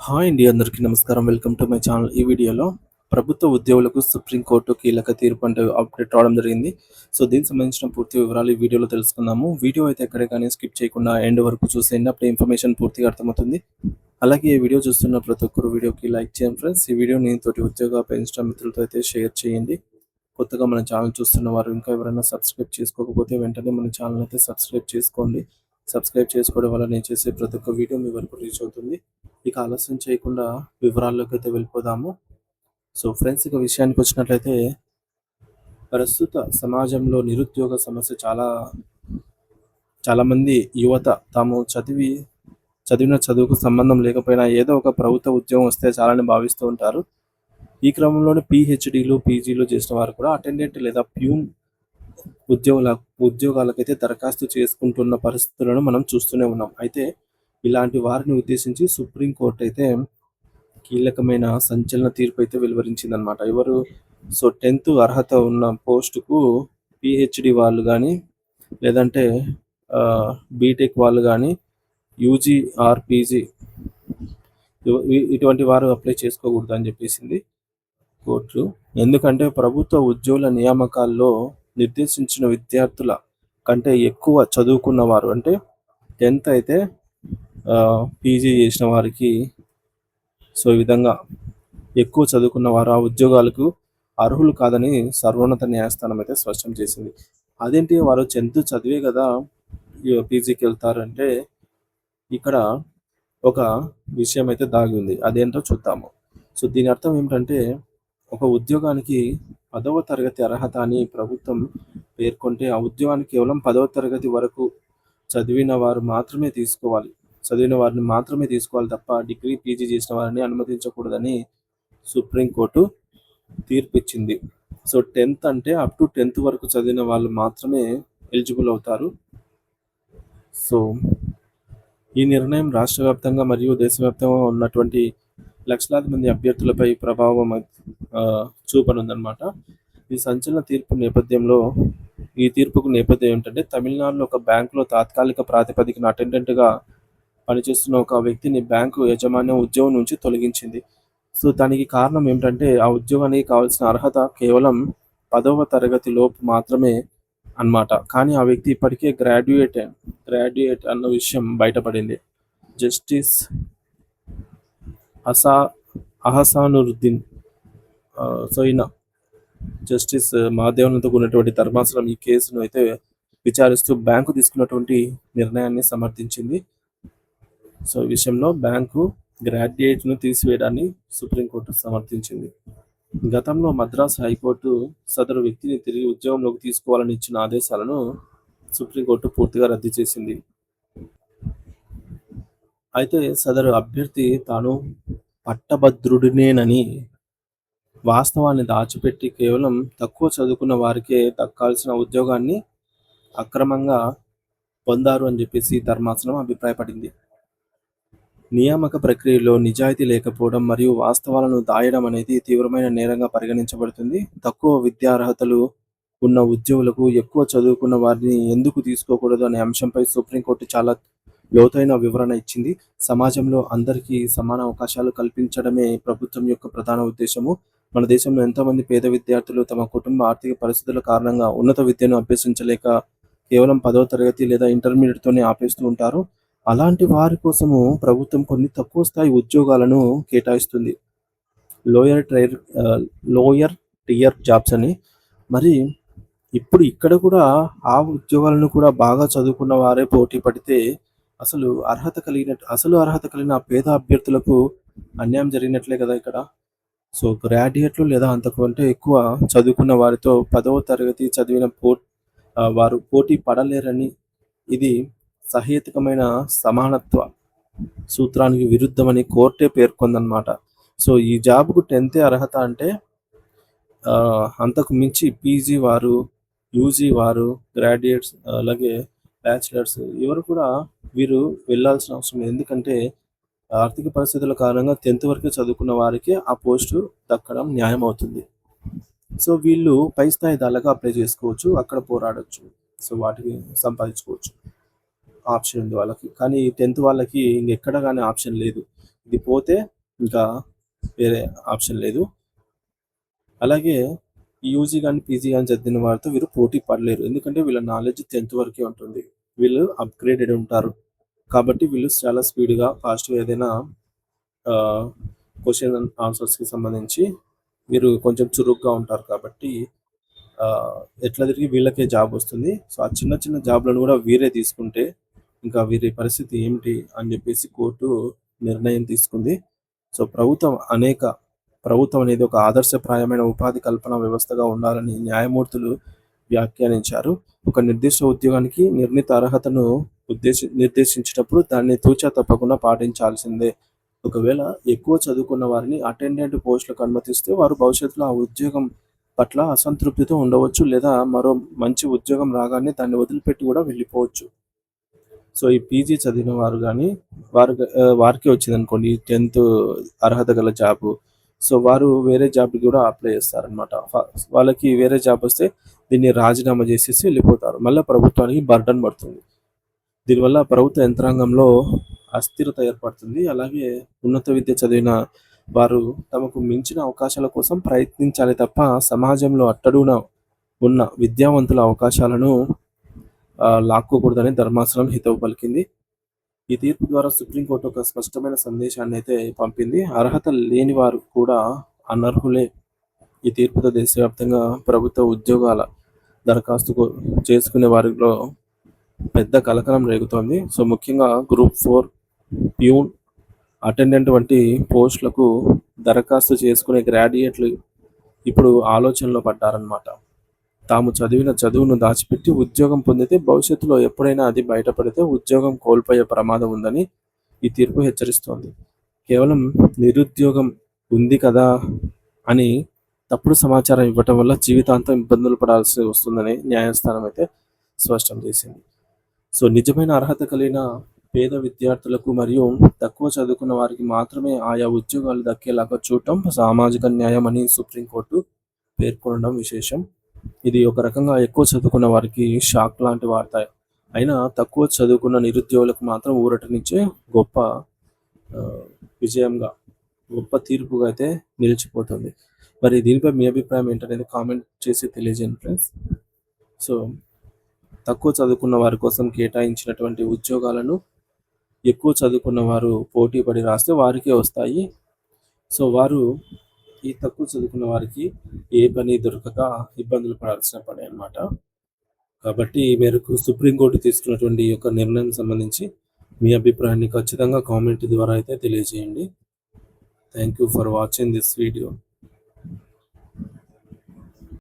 Hi అండి, అందరికీ నమస్కారం. Welcome to my channel. ఈ వీడియోలో ప్రభుత్వ ఉద్యోగులకు సుప్రీంకోర్టు కీలక తీర్పు అంటే అప్డేట్ రావడం జరిగింది. సో దీనికి సంబంధించిన పూర్తి వివరాలు ఈ వీడియోలో తెలుసుకుందాము. వీడియో అయితే ఎక్కడే కానీ స్కిప్ చేయకుండా ఎండ్ వరకు చూసేయండి. అప్పుడు ఇన్ఫర్మేషన్ పూర్తిగా అర్థమవుతుంది. అలాగే ఈ వీడియో చూస్తున్న ప్రతి ఒక్కరు వీడియోకి లైక్ చేయండి ఫ్రెండ్స్. ఈ వీడియోని తోటి ఉద్యోగ ఇన్స్టా మిత్రులతో అయితే షేర్ చేయండి. కొత్తగా మన ఛానల్ చూస్తున్న వారు ఇంకా ఎవరైనా సబ్స్క్రైబ్ చేసుకోకపోతే వెంటనే మన ఛానల్ అయితే సబ్స్క్రైబ్ చేసుకోండి. సబ్స్క్రైబ్ చేసుకోవడం వల్ల నేను చేసే ప్రతి ఒక్క వీడియో మీ వరకు రీచ్ అవుతుంది. ఇక ఆలస్యం చేయకుండా వివరాల్లోకి అయితే వెళ్ళిపోదాము. సో ఫ్రెండ్స్, ఇక విషయానికి వచ్చినట్లయితే ప్రస్తుత సమాజంలో నిరుద్యోగ సమస్య చాలామంది యువత తాము చదివిన చదువుకు సంబంధం లేకపోయినా ఏదో ఒక ప్రభుత్వ ఉద్యోగం వస్తే చాలని భావిస్తూ ఉంటారు. ఈ క్రమంలోనే పిహెచ్డీలు పీజీలు చేసిన వారు కూడా అటెండెంట్ లేదా ప్యూన్ ఉద్యోగాలకైతే దరఖాస్తు చేసుకుంటున్న పరిస్థితులను మనం చూస్తూనే ఉన్నాం. అయితే ఇలాంటి వారిని ఉద్దేశించి సుప్రీంకోర్టు అయితే కీలకమైన సంచలన తీర్పు అయితే వెలువరించిందనమాట. సో 10th అర్హత ఉన్న పోస్టుకు పిహెచ్డి వాళ్ళు కానీ లేదంటే బీటెక్ వాళ్ళు కానీ యూజీ ఆర్ పీజీ ఇటువంటి వారు అప్లై చేసుకోకూడదు అని చెప్పేసింది కోర్టు. ఎందుకంటే ప్రభుత్వ ఉద్యోగుల నియామకాల్లో నిర్దేశించిన విద్యార్థుల కంటే ఎక్కువ చదువుకున్న వారు, అంటే 10th అయితే పీజీ చేసిన వారికి, సో ఈ విధంగా ఎక్కువ చదువుకున్న వారు ఆ ఉద్యోగాలకు అర్హులు కాదని సర్వోన్నత న్యాయస్థానం అయితే స్పష్టం చేసింది. అదేంటి, వారు 10th చదివే కదా పీజీకి వెళ్తారంటే ఇక్కడ ఒక విషయం అయితే దాగి ఉంది. అదేంటో చూద్దాము. సో దీని అర్థం ఏమిటంటే, ఒక ఉద్యోగానికి 10వ తరగతి అర్హత అని ప్రభుత్వం పేర్కొంటే ఆ ఉద్యోగానికి కేవలం 10వ తరగతి వరకు చదివిన వారిని మాత్రమే తీసుకోవాలి తప్ప డిగ్రీ పీజీ చేసిన వారిని అనుమతించకూడదని సుప్రీంకోర్టు తీర్పిచ్చింది. సో 10th అంటే అప్ టు 10th వరకు చదివిన వాళ్ళు మాత్రమే ఎలిజిబుల్ అవుతారు. సో ఈ నిర్ణయం రాష్ట్ర వ్యాప్తంగా మరియు దేశవ్యాప్తంగా ఉన్నటువంటి లక్షలాది మంది అభ్యర్థులపై ప్రభావం చూపనుందన్నమాట. ఈ సంచలన తీర్పుకు నేపథ్యం ఏంటంటే, తమిళనాడులో ఒక బ్యాంకులో తాత్కాలిక ప్రాతిపదికన అటెండెంట్గా పనిచేస్తున్న ఒక వ్యక్తిని బ్యాంకు యాజమాన్యం ఉద్యోగం నుంచి తొలగించింది. సో దానికి కారణం ఏమిటంటే, ఆ ఉద్యోగానికి కావాల్సిన అర్హత కేవలం 10వ తరగతి లోపు మాత్రమే అన్నమాట. కానీ ఆ వ్యక్తి ఇప్పటికే గ్రాడ్యుయేట్ అన్న విషయం బయటపడింది. జస్టిస్ అహసానుద్దీన్ సో ఈయన జస్టిస్ మాదేవన్తో కూడినటువంటి ధర్మాసనం ఈ కేసును అయితే విచారిస్తూ బ్యాంకు తీసుకున్నటువంటి నిర్ణయాన్ని సమర్థించింది. సో ఈ విషయంలో బ్యాంకు గ్రాడ్యుయేట్ను తీసివేయడాన్ని సుప్రీంకోర్టు సమర్థించింది. గతంలో మద్రాసు హైకోర్టు సదరు వ్యక్తిని తిరిగి ఉద్యోగంలోకి తీసుకోవాలని ఇచ్చిన ఆదేశాలను సుప్రీంకోర్టు పూర్తిగా రద్దు చేసింది. అయితే సదరు అభ్యర్థి తాను పట్టభద్రుడినేనని వాస్తవాన్ని దాచిపెట్టి కేవలం తక్కువ చదువుకున్న వారికే దక్కాల్సిన ఉద్యోగాన్ని అక్రమంగా పొందారు అని చెప్పేసి ధర్మాసనం అభిప్రాయపడింది. నియామక ప్రక్రియలో నిజాయితీ లేకపోవడం మరియు వాస్తవాలను దాయడం అనేది తీవ్రమైన నేరంగా పరిగణించబడుతుంది. తక్కువ విద్యార్హతలు ఉన్న ఉద్యోగులకు ఎక్కువ చదువుకున్న వారిని ఎందుకు తీసుకోకూడదు అనే అంశంపై సుప్రీంకోర్టు చాలా లోతైన వివరణ ఇచ్చింది. సమాజంలో అందరికీ సమాన అవకాశాలు కల్పించడమే ప్రభుత్వం యొక్క ప్రధాన ఉద్దేశము. మన దేశంలో ఎంతోమంది పేద విద్యార్థులు తమ కుటుంబ ఆర్థిక పరిస్థితుల కారణంగా ఉన్నత విద్యను అభ్యసించలేక కేవలం 10వ తరగతి లేదా ఇంటర్మీడియట్తోనే ఆపేస్తూ ఉంటారు. అలాంటి వారి కోసము ప్రభుత్వం కొన్ని తక్కువ స్థాయి ఉద్యోగాలను కేటాయిస్తుంది, లోయర్ టియర్ జాబ్స్ అని. మరి ఇప్పుడు ఇక్కడ కూడా ఆ ఉద్యోగాలను కూడా బాగా చదువుకున్న వారే పోటీ పడితే అసలు అర్హత కలిగిన పేద అభ్యర్థులకు అన్యాయం జరిగినట్లే కదా ఇక్కడ. సో గ్రాడ్యుయేట్లు లేదా అంతకంటే ఎక్కువ చదువుకున్న వారితో 10వ తరగతి చదివిన వారు పోటీ పడలేరని, ఇది సహేతుకమైన సమానత్వ సూత్రానికి విరుద్ధమని కోర్టే పేర్కొందన్నమాట. సో ఈ జాబ్కు 10th అర్హత అంటే అంతకు మించి పీజీ వారు, యూజీ వారు, గ్రాడ్యుయేట్స్, అలాగే బ్యాచిలర్స్ వీరు వెళ్ళాల్సిన అవసరం లేదు. ఎందుకంటే ఆర్థిక పరిస్థితుల కారణంగా 10th వరకే చదువుకున్న వారికి ఆ పోస్టు దక్కడం న్యాయం అవుతుంది. సో వీళ్ళు పై స్థాయి దానిగా అప్లై చేసుకోవచ్చు, అక్కడ పోరాడొచ్చు, సో వాటికి సంపాదించుకోవచ్చు, ఆప్షన్ ఉంది వాళ్ళకి. కానీ 10th వాళ్ళకి ఇంకెక్కడ కానీ ఆప్షన్ లేదు. ఇది పోతే ఇంకా వేరే ఆప్షన్ లేదు. అలాగే యూజీ గాని, పీజీ గాని చదివిన వారితో వీరు పోటీ పడలేరు. ఎందుకంటే వీళ్ళ నాలెడ్జ్ 10థ్ వరకే ఉంటుంది. వీళ్ళు అప్‌గ్రేడెడ్ ఉంటారు. కాబట్టి వీళ్ళు చాలా స్పీడ్‌గా, ఫాస్ట్‌గా ఏదైనా ఆహ్, క్వెషన్ అండ్ ఆన్సర్స్‌కి సంబంధించి వీరు కొంచెం చురుగ్గా ఉంటారు కాబట్టి ఆహ్, ఎట్లా తిరిగి వీళ్ళకే జాబ్ వస్తుంది. సో, ఆ చిన్న చిన్న జాబ్‌లను గూడా వీరే తీసుకుంటే ఇంకా వీరి పరిస్థితి ఏమిటి అని జెప్పేసి కోర్టు నిర్ణయం తీసుకుంది. సో, ప్రభుత్వం అనేది ఒక ఆదర్శప్రాయమైన ఉపాధి కల్పన వ్యవస్థగా ఉండాలని న్యాయమూర్తులు వ్యాఖ్యానించారు. ఒక నిర్దిష్ట ఉద్యోగానికి నిర్ణీత అర్హతను నిర్దేశించేటప్పుడు దాన్ని తూచా తప్పకుండా పాటించాల్సిందే. ఒకవేళ ఎక్కువ చదువుకున్న వారిని అటెండెంట్ పోస్టులకు అనుమతిస్తే వారు భవిష్యత్తులో ఆ ఉద్యోగం పట్ల అసంతృప్తితో ఉండవచ్చు. లేదా మరో మంచి ఉద్యోగం రాగానే దాన్ని వదిలిపెట్టి గూడా వెళ్ళిపోవచ్చు. సో, ఈ పీజీ చదివిన వారు గాని, వారికే వచ్చిందనుకోండి 10థ్ అర్హత గల జాబు. సో, వారు వేరే జాబ్‌కి గూడా అప్లై చేస్తారనమాట. వాళ్ళకి వేరే జాబ్ వస్తే దీన్ని రాజీనామా చేసేసి వెళ్ళిపోతారు. మళ్ళా ప్రభుత్వానికి బర్డెన్ పడుతుంది. దీనివల్ల ప్రభుత్వ యంత్రాంగంలో అస్థిరత ఏర్పడుతుంది. అలాగే ఉన్నత విద్య చదివిన వారు తమకు మించిన అవకాశాల కోసం ప్రయత్నించాలి తప్ప సమాజంలో అట్టడుగున ఉన్న విద్యావంతుల అవకాశాలను లాక్కోకూడదని ధర్మాసనం హితవు పలికింది. ఈ తీర్పు ద్వారా సుప్రీంకోర్టు ఒక స్పష్టమైన సందేశాన్నయితే పంపింది. అర్హత లేని వారు కూడా అనర్హులే. ఈ తీర్పుతో దేశవ్యాప్తంగా ప్రభుత్వ ఉద్యోగాల దరఖాస్తు చేసుకునే వారిలో పెద్ద కలకలం రేగుతోంది. సో, ముఖ్యంగా గ్రూప్ 4, ప్యూన్, అటెండెంట్ వంటి పోస్టులకు దరఖాస్తు చేసుకునే గ్రాడ్యుయేట్లు ఇప్పుడు ఆలోచనలో పడ్డారన్నమాట. తాము చదివిన చదువును దాచిపెట్టి ఉద్యోగం పొందితే భవిష్యత్తులో ఎప్పుడైనా అది బయటపడితే ఉద్యోగం కోల్పోయే ప్రమాదం ఉందని ఈ తీర్పు హెచ్చరిస్తోంది. కేవలం నిరుద్యోగం ఉంది కదా అని తప్పుడు సమాచారం ఇవ్వటం వల్ల జీవితాంతం ఇబ్బందులు పడాల్సి వస్తుందని న్యాయస్థానం అయితే స్పష్టం చేసింది. సో, నిజమైన అర్హత కలిగిన పేద విద్యార్థులకు మరియు తక్కువ చదువుకున్న వారికి మాత్రమే ఆయా ఉద్యోగాలు దక్కేలాగా చూడటం సామాజిక న్యాయం అని సుప్రీంకోర్టు పేర్కొనడం విశేషం. ఇది ఒక రకంగా ఎక్కువ చదువుకున్న వారికి షాక్ లాంటి వార్త. అయినా తక్కువ చదువుకున్న నిరుద్యోగులకు మాత్రం ఊరటనిచ్చే గొప్ప విజయంగా, గొప్ప తీర్పుగా అయితే నిలిచిపోతుంది. మరి దీనిపై మీ అభిప్రాయం ఏంటనేది కామెంట్ చేసి తెలియజేయండి ఫ్రెండ్స్. సో, తక్కువ చదువుకున్న వారి కోసం కేటాయించినటువంటి ఉద్యోగాలను ఎక్కువ చదువుకున్న వారు పోటీ పడి రాస్తే వారికే వస్తాయి. సో, వారు ఈ తక్కువ చదువుకున్న వారికి ఏ పని దొరకక ఇబ్బందులు పడాల్సిన పని అన్నమాట. కాబట్టి ఈ మేరకు సుప్రీంకోర్టు తీసుకున్నటువంటి ఈ యొక్క నిర్ణయం సంబంధించి మీ అభిప్రాయాన్ని ఖచ్చితంగా కామెంట్ ద్వారా అయితే తెలియజేయండి. Thank you for watching this video.